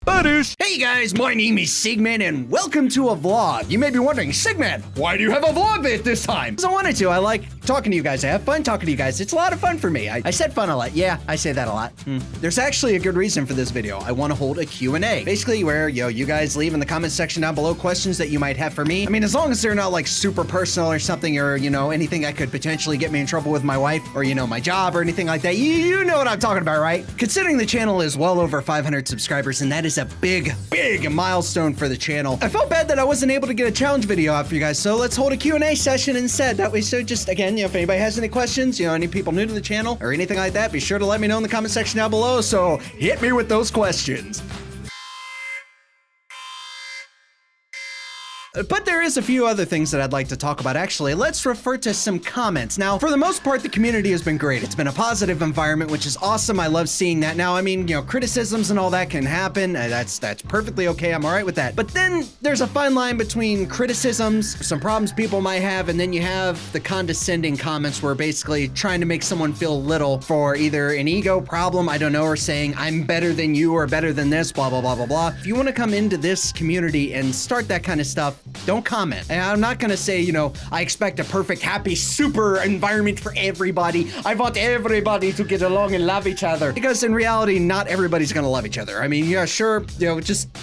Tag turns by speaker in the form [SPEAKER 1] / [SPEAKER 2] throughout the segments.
[SPEAKER 1] Butters! Hey guys, my name is Sigman and welcome to a vlog. You may be wondering, Sigman, why do you have a vlog this time? Because I wanted to. I like talking to you guys. I have fun talking to you guys. It's a lot of fun for me. I said fun a lot. Yeah, I say that a lot. There's actually a good reason for this video. I want to hold a Q&A. Basically where, you guys leave in the comment section down below questions that you might have for me. I mean, as long as they're not like super personal or something or, anything that could potentially get me in trouble with my wife or, my job or anything like that. You know what I'm talking about, right? Considering the channel is well over 500 subscribers and that is a big milestone for the channel. I felt bad that I wasn't able to get a challenge video out for you guys, so let's hold a Q&A session instead. That way, so just, again, if anybody has any questions, any people new to the channel or anything like that, be sure to let me know in the comment section down below, so hit me with those questions. But there is a few other things that I'd like to talk about. Actually, let's refer to some comments. Now, for the most part, the community has been great. It's been a positive environment, which is awesome. I love seeing that. Now, I mean, criticisms and all that can happen. That's perfectly okay. I'm all right with that. But then there's a fine line between criticisms, some problems people might have, and then you have the condescending comments where basically trying to make someone feel little for either an ego problem, I don't know, or saying I'm better than you or better than this, blah, blah, blah, blah, blah. If you want to come into this community and start that kind of stuff, don't comment. And I'm not gonna say, I expect a perfect, happy, super environment for everybody. I want everybody to get along and love each other. Because in reality, not everybody's gonna love each other. I mean, yeah, sure,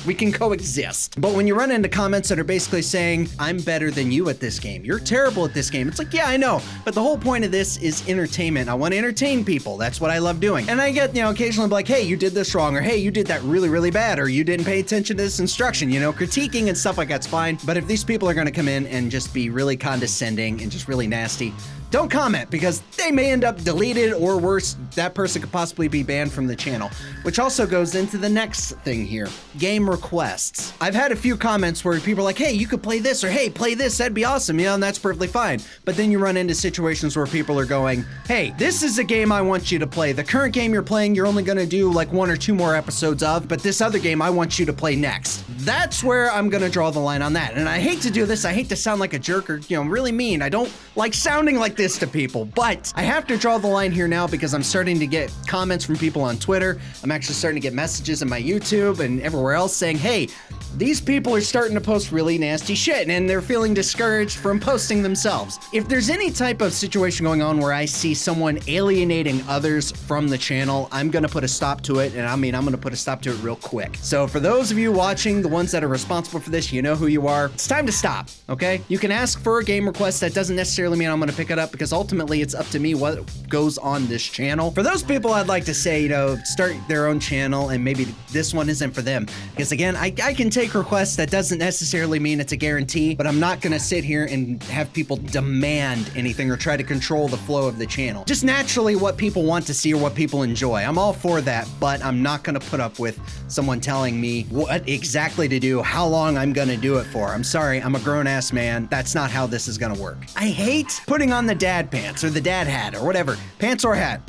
[SPEAKER 1] we can coexist. But when you run into comments that are basically saying, I'm better than you at this game, you're terrible at this game, it's like, yeah, I know. But the whole point of this is entertainment. I want to entertain people. That's what I love doing. And I get, occasionally like, hey, you did this wrong, or hey, you did that really, really bad, or you didn't pay attention to this instruction, critiquing and stuff like that's fine. But if these people are going to come in and just be really condescending and just really nasty, don't comment, because they may end up deleted, or worse, that person could possibly be banned from the channel. Which also goes into the next thing here, game requests. I've had a few comments where people are like, hey, you could play this, or hey, play this, that'd be awesome, and that's perfectly fine. But then you run into situations where people are going, hey, this is a game I want you to play. The current game you're playing, you're only gonna do like 1 or 2 more episodes of, but this other game I want you to play next. That's where I'm gonna draw the line on that. And I hate to do this, I hate to sound like a jerk or, really mean. I don't like sounding like this to people, but I have to draw the line here now because I'm starting to get comments from people on Twitter. I'm actually starting to get messages on my YouTube and everywhere else saying, hey, these people are starting to post really nasty shit and they're feeling discouraged from posting themselves. If there's any type of situation going on where I see someone alienating others from the channel, I'm gonna put a stop to it, and I'm gonna put a stop to it real quick. So for those of you watching, the ones that are responsible for this, you know who you are. It's time to stop, okay? You can ask for a game request. That doesn't necessarily mean I'm gonna pick it up, because ultimately it's up to me what goes on this channel. For those people, I'd like to say, start their own channel, and maybe this one isn't for them. Because again, I can take requests. That doesn't necessarily mean it's a guarantee, but I'm not gonna sit here and have people demand anything or try to control the flow of the channel. Just naturally what people want to see or what people enjoy. I'm all for that, but I'm not gonna put up with someone telling me what exactly to do, how long I'm gonna do it for. I'm sorry, I'm a grown-ass man. That's not how this is gonna work. I hate putting on the dad pants or the dad hat or whatever. Pants or hat.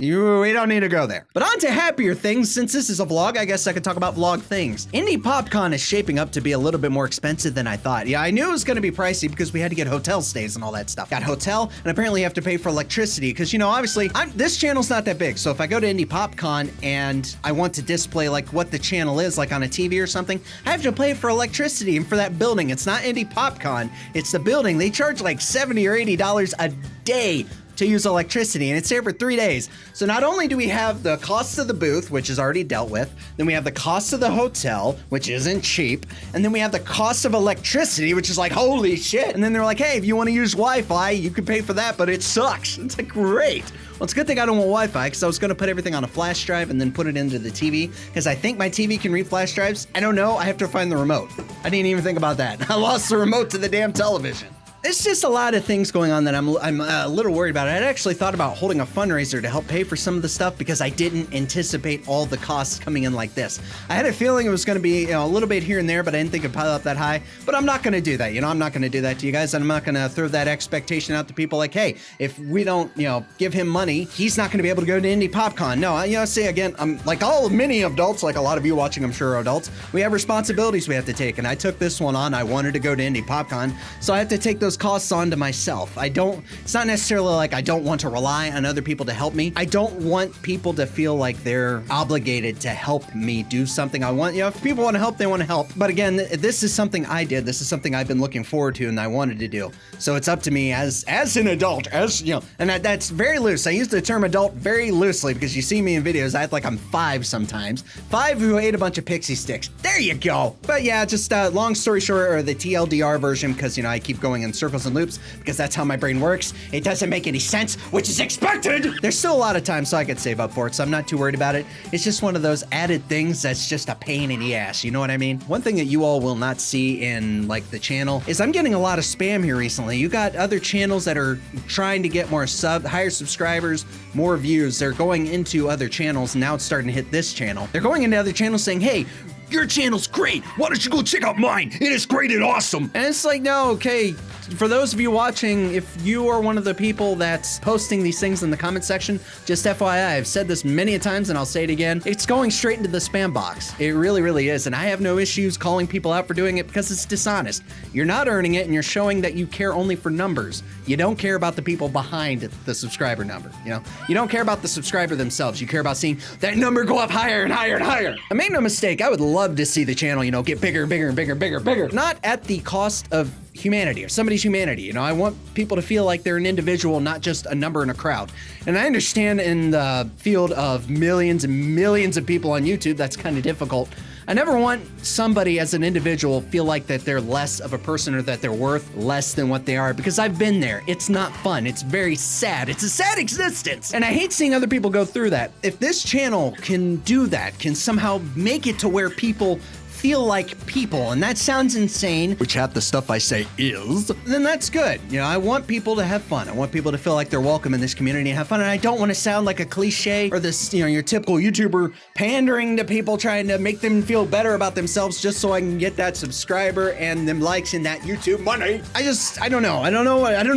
[SPEAKER 1] We don't need to go there. But on to happier things. Since this is a vlog, I guess I could talk about vlog things. Indie PopCon is shaping up to be a little bit more expensive than I thought. Yeah, I knew it was going to be pricey because we had to get hotel stays and all that stuff. Got hotel, and apparently you have to pay for electricity because, obviously, this channel's not that big. So if I go to Indie PopCon and I want to display like what the channel is, like on a TV or something, I have to pay for electricity and for that building. It's not Indie PopCon, it's the building. They charge like $70 or $80 a day to use electricity, and it's there for 3 days. So not only do we have the cost of the booth, which is already dealt with, then we have the cost of the hotel, which isn't cheap, and then we have the cost of electricity, which is like, holy shit. And then they're like, hey, if you want to use Wi-Fi, you can pay for that, but it sucks. It's like, great. Well, it's a good thing I don't want Wi-Fi, because I was going to put everything on a flash drive and then put it into the TV, because I think my TV can read flash drives. I don't know. I have to find the remote. I didn't even think about that. I lost the remote to the damn television. There's just a lot of things going on that I'm a little worried about. I'd actually thought about holding a fundraiser to help pay for some of the stuff because I didn't anticipate all the costs coming in like this. I had a feeling it was going to be a little bit here and there, but I didn't think it'd pile up that high. But I'm not going to do that. I'm not going to do that to you guys, and I'm not going to throw that expectation out to people like, hey, if we don't, give him money, he's not going to be able to go to Indie PopCon. No, say again, I'm like many adults, like a lot of you watching, I'm sure, are adults. We have responsibilities we have to take, and I took this one on. I wanted to go to Indie PopCon, so I have to take those those costs onto myself. It's not necessarily like I don't want to rely on other people to help me. I don't want people to feel like they're obligated to help me do something. I want, if people want to help, they want to help. But again, this is something I did. This is something I've been looking forward to and I wanted to do. So it's up to me as an adult, and that's very loose. I use the term adult very loosely because you see me in videos, I act like I'm 5 sometimes. 5 who ate a bunch of pixie sticks. There you go. But yeah, just long story short, or the TLDR version, because, I keep going in circles and loops because that's how my brain works. It doesn't make any sense, which is expected. There's still a lot of time so I could save up for it, so I'm not too worried about it. It's just one of those added things that's just a pain in the ass, you know what I mean? One thing that you all will not see in like the channel is I'm getting a lot of spam here recently. You got other channels that are trying to get more higher subscribers, more views. They're going into other channels, and now it's starting to hit this channel. They're going into other channels saying, hey, your channel's great. Why don't you go check out mine? It is great and awesome. And it's like, no, okay. For those of you watching, if you are one of the people that's posting these things in the comment section, just FYI, I've said this many a times and I'll say it again. It's going straight into the spam box. It really, really is. And I have no issues calling people out for doing it because it's dishonest. You're not earning it and you're showing that you care only for numbers. You don't care about the people behind the subscriber number. You don't care about the subscriber themselves. You care about seeing that number go up higher and higher and higher. And make no mistake, I would love to see the channel, get bigger and bigger and bigger and bigger and bigger. Not at the cost of humanity or somebody's humanity. I want people to feel like they're an individual, not just a number in a crowd. And I understand in the field of millions and millions of people on YouTube, that's kind of difficult. I never want somebody as an individual feel like that they're less of a person or that they're worth less than what they are, because I've been there. It's not fun. It's very sad. It's a sad existence. And I hate seeing other people go through that. If this channel can do that, can somehow make it to where people feel like people, and that sounds insane, which half the stuff I say is, then that's good. I want people to have fun. I want people to feel like they're welcome in this community and have fun, and I don't want to sound like a cliche or this, your typical YouTuber pandering to people, trying to make them feel better about themselves just so I can get that subscriber and them likes and that YouTube money. I don't know. I don't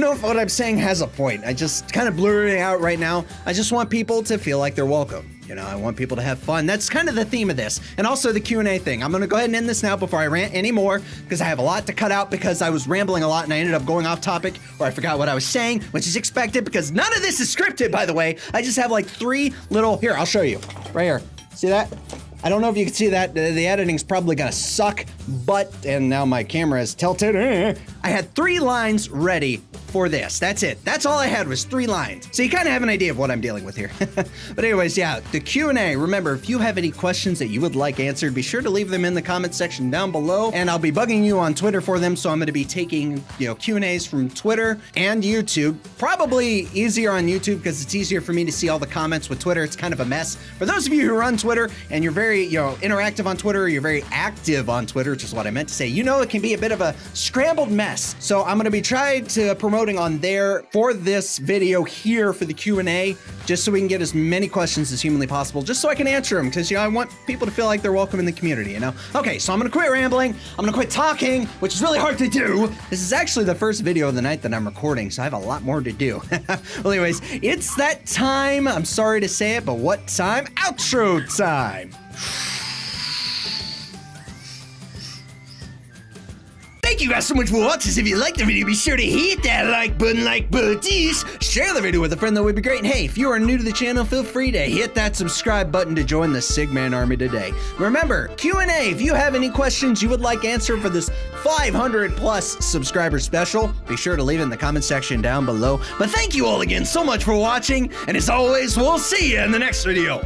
[SPEAKER 1] know if what I'm saying has a point. I just kind of blurring it out right now. I just want people to feel like they're welcome. I want people to have fun. That's kind of the theme of this. And also the Q&A thing. I'm going to go ahead and end this now before I rant anymore, because I have a lot to cut out because I was rambling a lot and I ended up going off topic, or I forgot what I was saying, which is expected because none of this is scripted, by the way. I just have like 3 little, here, I'll show you. Right here. See that? I don't know if you can see that. The editing's probably gonna suck, but, and now my camera is tilted. I had 3 lines ready for this. That's it. That's all I had was 3 lines. So you kind of have an idea of what I'm dealing with here. But anyways, yeah, the Q&A. Remember, if you have any questions that you would like answered, be sure to leave them in the comment section down below, and I'll be bugging you on Twitter for them. So I'm going to be taking, Q&As from Twitter and YouTube. Probably easier on YouTube because it's easier for me to see all the comments. With Twitter, it's kind of a mess. For those of you who run Twitter and you're very, interactive on Twitter, or you're very active on Twitter, which is what I meant to say, it can be a bit of a scrambled mess. So I'm going to be trying to promoting on there for this video here for the Q&A, just so we can get as many questions as humanly possible, just so I can answer them, because I want people to feel like they're welcome in the community, Okay, so I'm gonna quit rambling, I'm gonna quit talking, which is really hard to do. This is actually the first video of the night that I'm recording, so I have a lot more to do. Well, anyways, it's that time. I'm sorry to say it, but what time? Outro time. Thank you guys so much for watching. If you liked the video, be sure to hit that like button, share the video with a friend, that would be great. And hey, if you are new to the channel, feel free to hit that subscribe button to join the Sigman Army today. Remember, Q&A, if you have any questions you would like answered for this 500+ subscriber special, be sure to leave it in the comment section down below. But thank you all again so much for watching, and as always, we'll see you in the next video.